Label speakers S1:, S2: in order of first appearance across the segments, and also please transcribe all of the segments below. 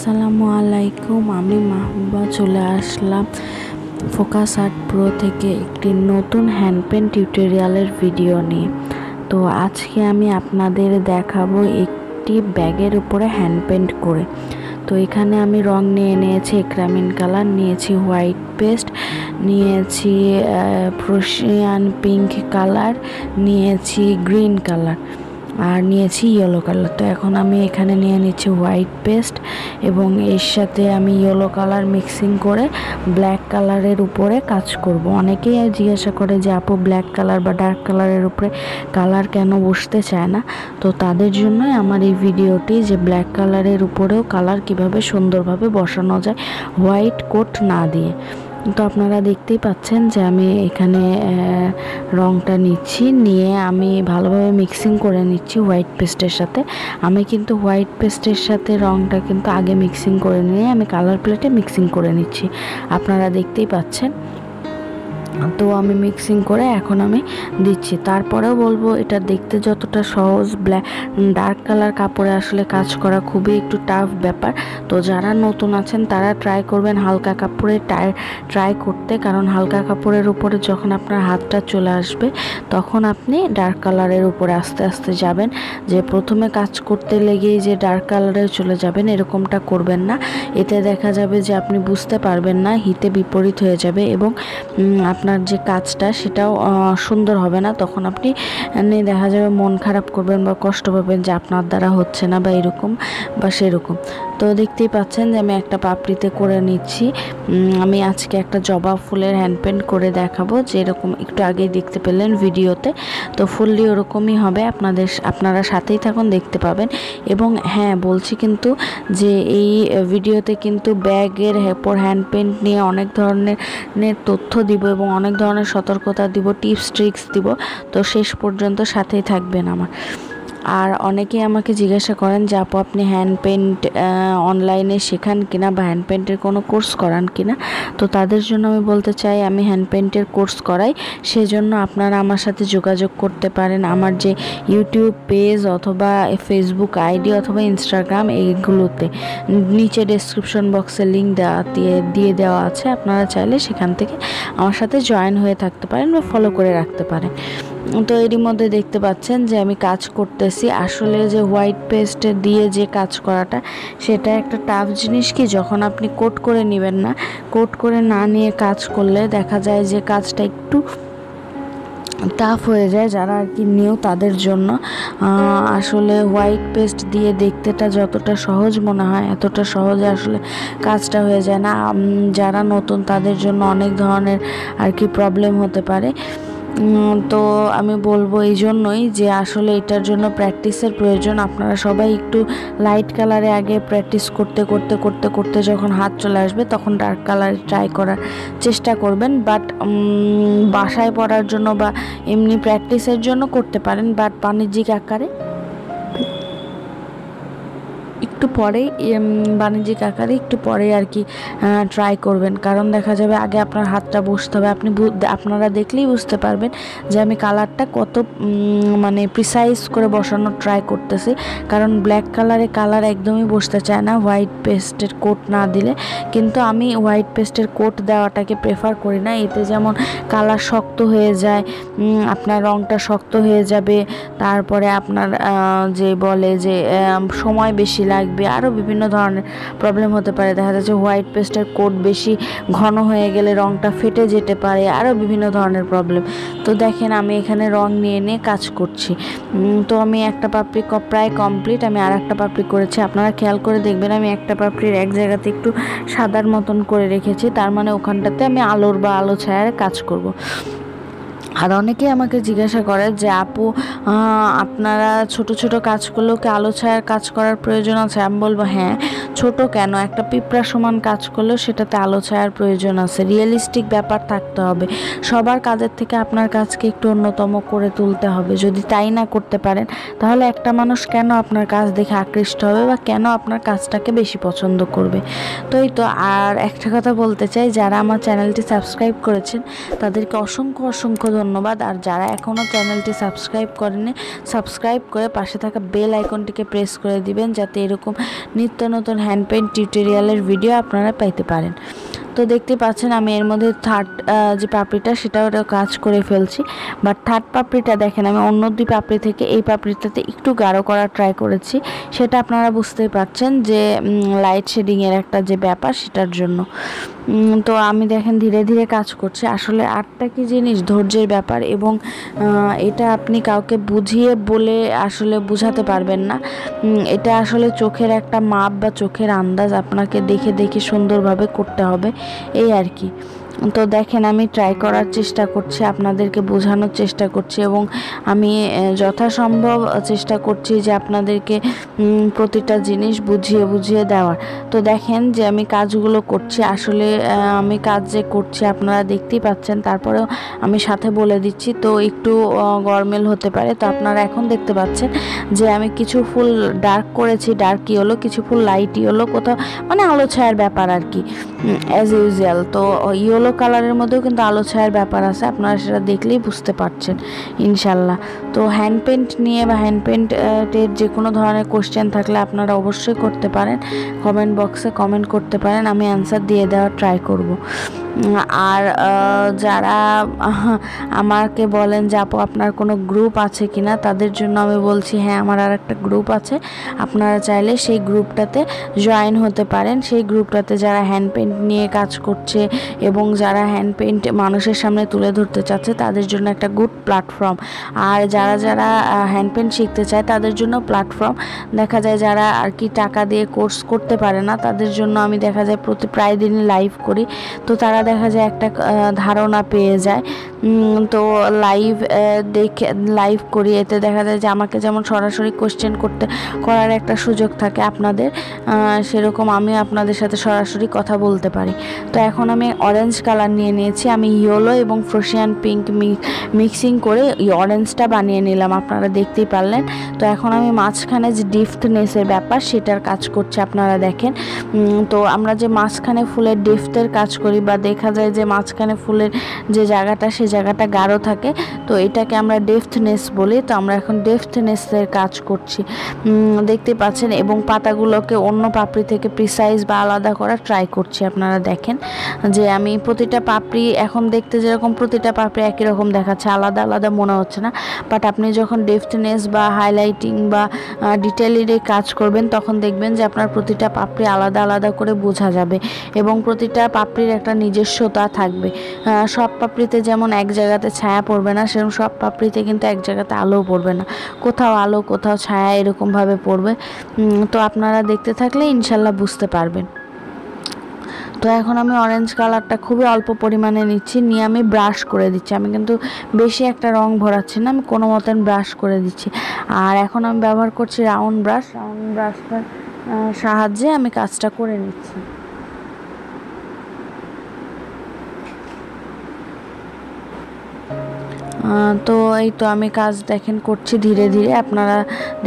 S1: আসসালামু আলাইকুম। আমি মাহবুবা চলে আসলাম ফোকাস আর্ট প্রো থেকে একটি নতুন হ্যান্ড পেন টিউটোরিয়ালের ভিডিও নিয়ে। তো আজকে আমি আপনাদের দেখাবো একটি ব্যাগের উপরে হ্যান্ড পেন্ট করে। তো এখানে আমি রং নিয়েছি এক্রামিন কালার, নিয়েছি হোয়াইট পেস্ট, নিয়েছি প্রুশিয়ান পিঙ্ক কালার, নিয়েছি গ্রিন কালার আর নিয়েছি ইয়েলো কালার। তো এখন আমি এখানে নিয়ে নিচ্ছি হোয়াইট পেস্ট এবং এর সাথে আমি ইয়েলো কালার মিক্সিং করে ব্ল্যাক কালারের উপরে কাজ করব। অনেকেই জিজ্ঞাসা করে যে আপু ব্ল্যাক কালার বা ডার্ক কালারের উপরে কালার কেন বসতে চায় না। তো তাদের জন্যই আমার এই ভিডিওটি, যে ব্ল্যাক কালারের উপরেও কালার কিভাবে সুন্দরভাবে বসানো যায় হোয়াইট কোট না দিয়ে। তো আপনারা দেখতেই পাচ্ছেন যে আমি এখানে রংটা নিচ্ছি, নিয়ে আমি ভালোভাবে মিক্সিং করে নিচ্ছি হোয়াইট পেস্টের সাথে। আমি কিন্তু হোয়াইট পেস্টের সাথে রংটা কিন্তু আগে মিক্সিং করে নিয়ে আমি কালার প্লেটে মিক্সিং করে নিচ্ছি, আপনারা দেখতেই পাচ্ছেন। তো আমি মিক্সিং করে এখন আমি দিচ্ছি। তারপরেও বলবো এটা দেখতে যতটা সহজ, ডার্ক কালার কাপড়ে আসলে কাজ করা খুবই একটু টাফ ব্যাপার। তো যারা নতুন আছেন তারা ট্রাই করবেন হালকা কাপড়ে ট্রাই করতে, কারণ হালকা কাপড়ের উপরে যখন আপনার হাতটা চলে আসবে তখন আপনি ডার্ক কালারের উপরে আস্তে আস্তে যাবেন। যে প্রথমে কাজ করতে লেগেই যে ডার্ক কালারে চলে যাবেন এরকমটা করবেন না। এতে দেখা যাবে যে আপনি বুঝতে পারবেন না, হিতে বিপরীত হয়ে যাবে এবং আপনার যে কাজটা সেটাও সুন্দর হবে না। তখন আপনি দেখা যাবে মন খারাপ করবেন বা কষ্ট পাবেন যে আপনার দ্বারা হচ্ছে না বা এরকম বা সেরকম। তো দেখতেই পাচ্ছেন যে আমি একটা পাপড়িতে করে নিচ্ছি। আমি আজকে একটা জবা ফুলের হ্যান্ড পেন্ট করে দেখাবো, যেরকম একটু আগেই দেখতে পেলেন ভিডিওতে। তো ফুললি ওরকমেই হবে, আপনারা সাথেই থাকুন, দেখতে পাবেন। এবং হ্যাঁ বলছি কিন্তু যে এই ভিডিওতে কিন্তু ব্যাগের উপর হ্যান্ড পেন্ট নিয়ে অনেক ধরনের তথ্য দিব এবং অনেক ধরনের সতর্কতা দিব, টিপস ট্রিক্স দিব। তো শেষ পর্যন্ত সাথেই থাকবেন আমার। আর অনেকেই আমাকে জিজ্ঞাসা করেন যে আপু আপনি হ্যান্ড পেন্ট অনলাইনে শেখান কিনা বা হ্যান্ড পেন্টের কোনো কোর্স করান কিনা। তো তাদের জন্য আমি বলতে চাই আমি হ্যান্ড পেন্টের কোর্স করাই। সেজন্য আপনারা আমার সাথে যোগাযোগ করতে পারেন আমার যে ইউটিউব পেজ অথবা ফেসবুক আইডি অথবা ইনস্টাগ্রাম, এইগুলোতে নিচে ডেসক্রিপশন বক্সে লিঙ্ক দিয়ে দেওয়া আছে। আপনারা চাইলে সেখান থেকে আমার সাথে জয়েন হয়ে থাকতে পারেন বা ফলো করে রাখতে পারেন। তো এরই মধ্যে দেখতে পাচ্ছেন যে আমি কাজ করতেছি। আসলে যে হোয়াইট পেস্ট দিয়ে যে কাজ করাটা সেটা একটা টাফ জিনিস। কি যখন আপনি কোট করে নেবেন না, কোট করে না নিয়ে কাজ করলে দেখা যায় যে কাজটা একটু টাফ হয়ে যায়। যারা আর কি নিউ তাদের জন্য আসলে হোয়াইট পেস্ট দিয়ে দেখতেটা যতটা সহজ মনে হয় এতটা সহজে আসলে কাজটা হয়ে যায় না। যারা নতুন তাদের জন্য অনেক ধরনের আর কি প্রবলেম হতে পারে। তো আমি বলবো এই জন্যই যে আসলে এটার জন্য প্র্যাকটিসের প্রয়োজন। আপনারা সবাই একটু লাইট কালারে আগে প্র্যাকটিস করতে করতে করতে করতে যখন হাত চলে আসবে তখন ডার্ক কালারে ট্রাই করার চেষ্টা করবেন। বাট বাসায় পড়ার জন্য বা এমনি প্র্যাকটিসের জন্য করতে পারেন, বাট বাণিজ্যিক আকারে বাণিজ্যিক আকারে একটু পরে আর কি ট্রাই করবেন। কারণ দেখা যাবে আগে আপনার হাতটা বসতে হবে। আপনারা দেখলেই বুঝতে পারবেন যে আমি কালারটা কত মানে প্রিসাইজ করে বসানোর ট্রাই করতেছি। কারণ ব্ল্যাক কালারে কালার একদমই বসতে চায় না হোয়াইট পেস্টের কোট না দিলে। কিন্তু আমি হোয়াইট পেস্টের কোট দেওয়াটাকে প্রেফার করি না। এতে যেমন কালার শক্ত হয়ে যায়, আপনার রঙটা শক্ত হয়ে যাবে, তারপরে আপনার যে বলে যে সময় বেশি লাগবে, আরও বিভিন্ন ধরনের প্রবলেম হতে পারে। দেখা যাচ্ছে হোয়াইট পেস্টের কোট বেশি ঘন হয়ে গেলে রঙটা ফেটে যেতে পারে, আরও বিভিন্ন ধরনের প্রবলেম। তো দেখেন আমি এখানে রং নিয়ে কাজ করছি। তো আমি একটা পাপড়ি প্রায় কমপ্লিট, আমি আর একটা পাপড়ি করেছি। আপনারা খেয়াল করে দেখবেন আমি একটা পাপড়ির এক জায়গাতে একটু সাদার মতন করে রেখেছি, তার মানে ওখানটাতে আমি আলোর বা আলো ছায়ার কাজ করব। আর অনেকেই আমাকে জিজ্ঞাসা করে যে আপু আপনারা ছোট ছোট কাজ করলেও কি আলো ছায়ার কাজ করার প্রয়োজন আছে? আমি বলবো হ্যাঁ, ছোট কেন, একটা পিঁপড়া সমান কাজ করলেও সেটাতে আলো ছায়ার প্রয়োজন আছে। রিয়েলিস্টিক ব্যাপার থাকতে হবে। সবার কাজের থেকে আপনার কাজকে একটু অন্যতম করে তুলতে হবে। যদি তাই না করতে পারেন তাহলে একটা মানুষ কেন আপনার কাজ দেখে আকৃষ্ট হবে বা কেন আপনার কাজটাকে বেশি পছন্দ করবে? তো এই তো। আর একটা কথা বলতে চাই, যারা আমার চ্যানেলটি সাবস্ক্রাইব করেছেন তাদেরকে অসংখ্য অসংখ্য ধন্যবাদ। আর যারা এখনও চ্যানেলটি সাবস্ক্রাইব করেনি, সাবস্ক্রাইব করে পাশে থাকা বেল আইকনটিকে প্রেস করে দিবেন, যাতে এরকম নিত্য নতুন হ্যান্ড পেইন্ট টিউটোরিয়ালের ভিডিও আপনারা পাইতে পারেন। তো দেখতে পাচ্ছেন আমি এর মধ্যে থার্ড যে পাপড়িটা সেটাও কাজ করে ফেলছি, বাট থার্ড পাপড়িটা দেখেন আমি অন্য দুই পাপড়ি থেকে এই পাপড়িটাতে একটু গাঢ় করার ট্রাই করেছি। সেটা আপনারা বুঝতেই পারছেন যে লাইট শেডিংয়ের একটা যে ব্যাপার, সেটার জন্য। তো আমি দেখেন ধীরে ধীরে কাজ করছি। আসলে আর্টটা কি জিনিস, ধৈর্যের ব্যাপার, এবং এটা আপনি কাউকে বুঝিয়ে বলে আসলে বোঝাতে পারবেন না। এটা আসলে চোখের একটা মাপ বা চোখের আন্দাজ আপনাকে দেখে দেখে সুন্দরভাবে করতে হবে, এই আর কি। তো দেখেন আমি ট্রাই করার চেষ্টা করছি, আপনাদেরকে বোঝানোর চেষ্টা করছি, এবং আমি যথাসম্ভব চেষ্টা করছি যে আপনাদেরকে প্রতিটা জিনিস বুঝিয়ে বুঝিয়ে দেওয়ার। তো দেখেন যে আমি কাজগুলো করছি, আসলে আমি কাজ যে করছি আপনারা দেখতেই পাচ্ছেন, তারপরেও আমি সাথে বলে দিচ্ছি, তো একটু গরমেল হতে পারে। তো আপনারা এখন দেখতে পাচ্ছেন যে আমি কিছু ফুল ডার্ক করেছি, ডার্ক ইয়েলো, কিছু ফুল লাইট ইয়েলো, কোথাও মানে আলো ছায়ার ব্যাপার আর কি, অ্যাজ ইউজুয়াল। তো ইয়েলো কালারের মধ্যেও কিন্তু আলো ছায়ার ব্যাপার আছে, আপনারা সেটা দেখলেই বুঝতে পারছেন ইনশাল্লাহ। তো হ্যান্ড পেইন্ট নিয়ে বা হ্যান্ড পেইন্টের যে কোনো ধরনের কোশ্চেন থাকলে আপনারা অবশ্যই করতে পারেন, কমেন্ট বক্সে কমেন্ট করতে পারেন, আমি অ্যান্সার দিয়ে দেওয়ার ট্রাই করব। আর যারা আমাকে বলেন যে আপু আপনার কোনো গ্রুপ আছে কিনা, তাদের জন্য আমি বলছি হ্যাঁ, আমার আর একটা গ্রুপ আছে। আপনারা চাইলে সেই গ্রুপটাতে জয়েন হতে পারেন। সেই গ্রুপটাতে যারা হ্যান্ড পেইন্ট নিয়ে কাজ করছে এবং যারা হ্যান্ড পেইন্ট মানুষের সামনে তুলে ধরতে চাচ্ছে, তাদের জন্য একটা গুড প্ল্যাটফর্ম। আর যারা যারা হ্যান্ড পেইন্ট শিখতে চায় তাদের জন্য প্ল্যাটফর্ম। দেখা যায় যারা আর কি টাকা দিয়ে কোর্স করতে পারে না, তাদের জন্য আমি দেখা যায় প্রায় দিনই লাইভ করি, তো তারা দেখা যায় একটা ধারণা পেয়ে যায়। তো লাইভ করি, এতে দেখা যায় যে আমাকে যেমন সরাসরি কোশ্চেন করার একটা সুযোগ থাকে আপনাদের, সেরকম আমি আপনাদের সাথে সরাসরি কথা বলতে পারি। তো এখন আমি অরেঞ্জ কালার নিয়ে নিয়েছি, আমি ইয়েলো এবং ফ্রোশিয়ান পিঙ্ক মিক্সিং করে অরেঞ্জটা বানিয়ে নিলাম, আপনারা দেখতেই পারলেন। তো এখন আমি মাঝখানে যে ডেপথনেসের ব্যাপার সেটার কাজ করছি, আপনারা দেখেন। তো আমরা যে মাঝখানে ফুলের ডেপথের কাজ করি, বা দেখা যায় যে মাঝখানে ফুলের যে জায়গাটা, সেই জায়গাটা গাঢ় থাকে, তো এটাকে আমরা ডেপথনেস বলি। তো আমরা এখন ডেপথনেসের কাজ করছি, দেখতে পাচ্ছেন, এবং পাতাগুলোকে অন্য পাপড়ি থেকে প্রিসাইজ বা আলাদা করার ট্রাই করছি। আপনারা দেখেন যে আমি প্রতিটা পাপড়ি এখন দেখতে যেরকম প্রতিটা পাপড়ি একই রকম দেখাচ্ছে, আলাদা আলাদা মনে হচ্ছে না, বাট আপনি যখন ডেপথনেস বা হাইলাইটিং বা ডিটেইলিংয়ে কাজ করবেন, তখন দেখবেন যে আপনার প্রতিটা পাপড়ি আলাদা আলাদা করে বোঝা যাবে, এবং প্রতিটা পাপড়ির একটা নিজস্বতা থাকবে। সব পাপড়িতে যেমন এক জায়গাতে ছায়া পড়বে না, সেরকম সব পাপড়িতে কিন্তু এক জায়গাতে আলো পড়বে না, কোথাও আলো কোথাও ছায়া এরকমভাবে পড়বে। তো আপনারা দেখতে থাকলে ইনশাল্লাহ বুঝতে পারবেন। তো এখন আমি অরেঞ্জ কালারটা খুবই অল্প পরিমাণে নিচ্ছি, নিয়ে আমি ব্রাশ করে দিচ্ছি। আমি কিন্তু বেশি একটা রং ভরাচ্ছি না, আমি কোনো মতন ব্রাশ করে দিচ্ছি। আর এখন আমি ব্যবহার করছি রাউন্ড ব্রাশটার সাহায্যে আমি কাজটা করে নিচ্ছি। তো এই তো আমি কাজ দেখেন করছি ধীরে ধীরে, আপনারা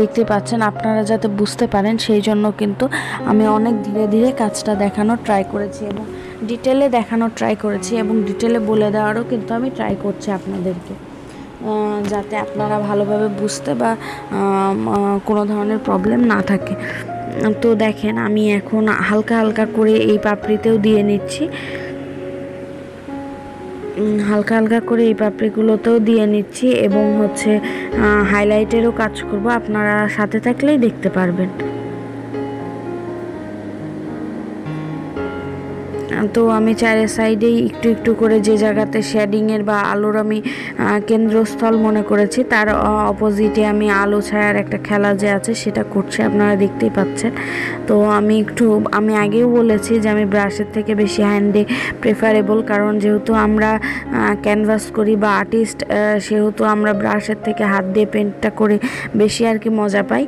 S1: দেখতে পাচ্ছেন। আপনারা যাতে বুঝতে পারেন সেই জন্য কিন্তু আমি অনেক ধীরে ধীরে কাজটা দেখানোর ট্রাই করেছি, এবং ডিটেলে দেখানোর ট্রাই করেছি, এবং ডিটেলে বলে দেওয়ারও কিন্তু আমি ট্রাই করছি আপনাদেরকে, যাতে আপনারা ভালোভাবে বুঝতে বা কোনো ধরনের প্রবলেম না থাকে। তো দেখেন আমি এখন হালকা হালকা করে এই পাপড়িতেও দিয়ে নিচ্ছি, হালকা হালকা করে এই পাপড়িগুলোতেও দিয়ে নিচ্ছি, এবং হাইলাইটেরও কাজ করব, আপনারা সাথে থাকলেই দেখতে পারবেন। তো আমি চারের সাইডেই একটু একটু করে যে জায়গাতে শেডিংয়ের বা আলোর আমি কেন্দ্রস্থল মনে করেছি, তার অপোজিটে আমি আলো ছায়ার একটা খেলা যে আছে সেটা করছি, আপনারা দেখতেই পাচ্ছেন। তো আমি আগেও বলেছি যে আমি ব্রাশের থেকে বেশি হ্যান্ডে প্রেফারেবল, কারণ যেহেতু আমরা ক্যানভাস করি বা আর্টিস্ট, সেহেতু আমরা ব্রাশের থেকে হাত দিয়ে পেন্টটা করে বেশি আর কি মজা পাই।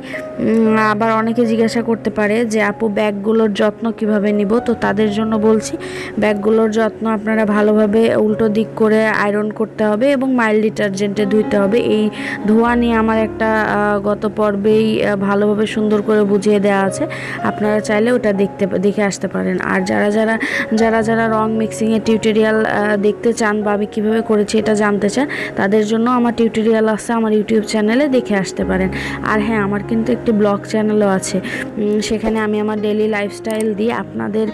S1: আবার অনেকে জিজ্ঞাসা করতে পারে যে আপু ব্যাগগুলোর যত্ন কিভাবে নিব, তো তাদের জন্য বলছি ব্যাগগুলোর যত্ন আপনারা ভালোভাবে উল্টো দিক করে আয়রন করতে হবে এবং মাইল্ড ডিটারজেন্টে ধুইতে হবে। এই ধোয়া নিয়ে আমার একটা গত পর্বেই ভালোভাবে সুন্দর করে বুঝিয়ে দেওয়া আছে, আপনারা চাইলে ওটা দেখে আসতে পারেন। আর যারা রং মিক্সিংয়ের টিউটোরিয়াল দেখতে চান বা আমি কীভাবে করেছি এটা জানতে চান, তাদের জন্য আমার টিউটোরিয়াল আছে আমার ইউটিউব চ্যানেলে, দেখে আসতে পারেন। আর হ্যাঁ, আমার কিন্তু একটি ব্লগ চ্যানেলও আছে, সেখানে আমি আমার ডেইলি লাইফস্টাইল দিই। আপনাদের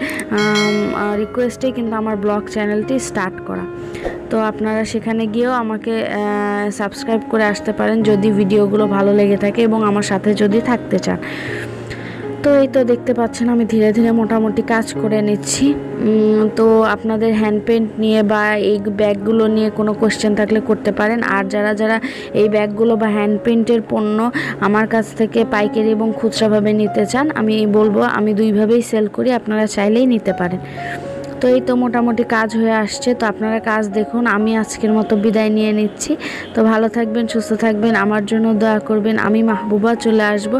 S1: রিকোয়েস্টেই কিন্তু আমার ব্লগ চ্যানেলটি স্টার্ট করা। তো আপনারা সেখানে গিয়েও আমাকে সাবস্ক্রাইব করে আসতে পারেন যদি ভিডিওগুলো ভালো লেগে থাকে এবং আমার সাথে যদি থাকতে চান। তো এই তো দেখতে পাচ্ছেন আমি ধীরে ধীরে মোটামুটি কাজ করে নিচ্ছি। তো আপনাদের হ্যান্ড পেন্ট নিয়ে বা এই ব্যাগগুলো নিয়ে কোনো কোশ্চেন থাকলে করতে পারেন। আর যারা এই ব্যাগগুলো বা হ্যান্ড পেন্টের পণ্য আমার কাছ থেকে পাইকারি এবং খুচরাভাবে নিতে চান, আমি বলবো আমি দুইভাবেই সেল করি, আপনারা চাইলেই নিতে পারেন। তো এই তো মোটামুটি কাজ হয়ে আসছে, তো আপনারা কাজ দেখুন। আমি আজকের মতো বিদায় নিয়ে নিচ্ছি। তো ভালো থাকবেন, সুস্থ থাকবেন, আমার জন্য দোয়া করবেন। আমি মাহবুবা চলে আসব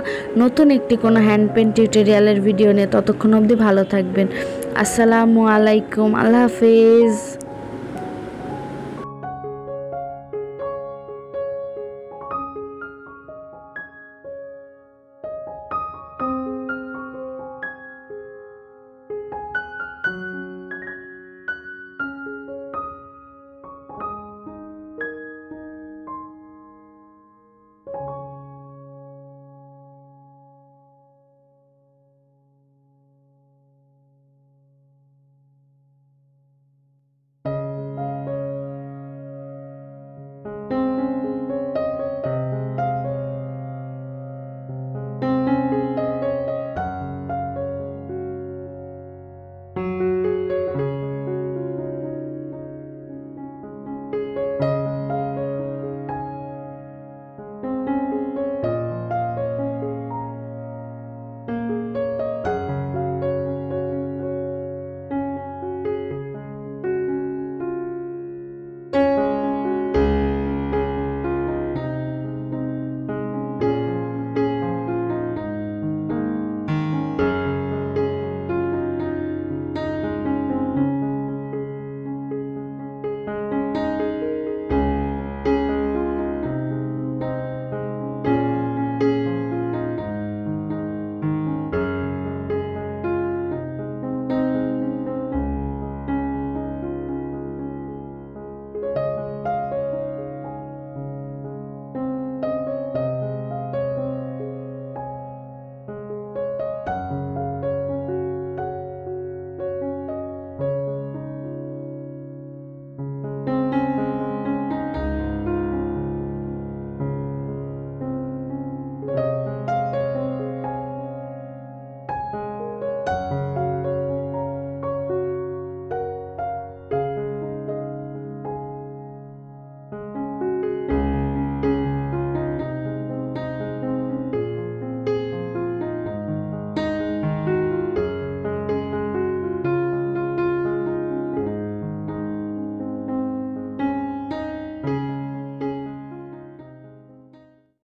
S1: নতুন একটি কোনো হ্যান্ড পেন্ট টিউটোরিয়ালের ভিডিও নিয়ে। ততক্ষণ অবধি ভালো থাকবেন। আসসালামু আলাইকুম, আল্লাহ হাফেজ।